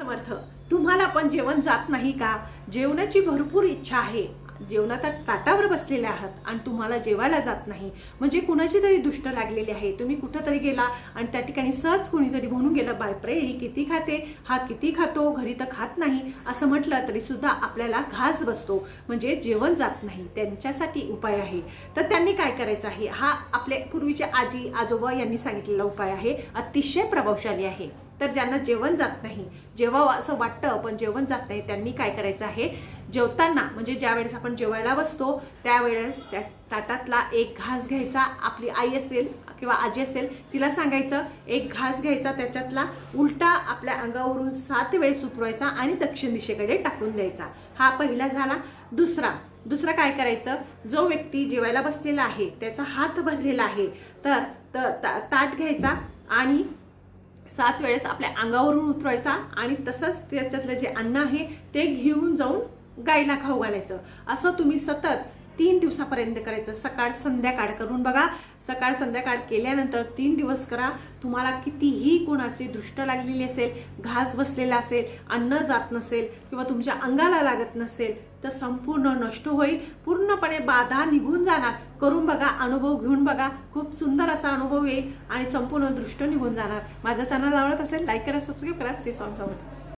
समर्थ. तुम्हाला पण जेवण जात नाही का? जेवणाची भरपूर इच्छा आहे, जेवणाच्या ताटावर बसलेले आहात आणि तुम्हाला जेवायला जात नाही, म्हणजे कुणाची तरी दुष्ट लागलेली आहे. तुम्ही कुठंतरी गेला आणि त्या ठिकाणी सहज कुणीतरी म्हणून गेलं, बापरे ही किती खाते, हा किती खातो, घरी तर खात नाही, असं म्हटलं तरी सुद्धा आपल्याला घास बसतो, म्हणजे जेवण जात नाही. त्यांच्यासाठी उपाय आहे. तर त्यांनी काय करायचं आहे, हा आपले पूर्वीचे आजी आजोबा यांनी सांगितलेला उपाय आहे, अतिशय प्रभावशाली आहे. तर ज्यांना जेवण जात नाही, जेव्हा असं वाटतं पण जेवण जात नाही, त्यांनी काय करायचं आहे, जेवताना म्हणजे ज्या वेळेस आपण जेवायला बसतो त्यावेळेस त्या ताटातला एक घास घ्यायचा. आपली आई असेल किंवा आजी असेल तिला सांगायचं, एक घास घ्यायचा, त्याच्यातला उलटा आपल्या अंगावरून 7 वेळेस उतरवायचा आणि दक्षिण दिशेकडे टाकून द्यायचा. हा पहिला झाला. दुसरा काय करायचं, जो व्यक्ती जेवायला बसलेला आहे त्याचा हात भरलेला आहे, तर ताट घ्यायचा आणि 7 वेळेस आपल्या अंगावरून उतरवायचा आणि तसंच त्याच्यातलं जे अन्न आहे ते घेऊन जाऊन गायला खाऊ घालायचं. असं तुम्ही सतत 3 दिवसापर्यंत करायचं. सकाळ संध्याकाळ करून बघा. सकाळ संध्याकाळ केल्यानंतर 3 दिवस करा. तुम्हाला कितीही कोणाची दृष्ट लागलेली असेल, घास बसलेला असेल, अन्न जात नसेल किंवा तुमच्या अंगाला लागत नसेल तर संपूर्ण नष्ट होईल. पूर्णपणे बाधा निघून जाणार. करून बघा, अनुभव घेऊन बघा. खूप सुंदर असा अनुभव येईल आणि संपूर्ण दृष्ट निघून जाणार. माझं चॅनल आवडत असेल लाईक करा, सबस्क्राईब करा. श्री स्वामी समर्थ.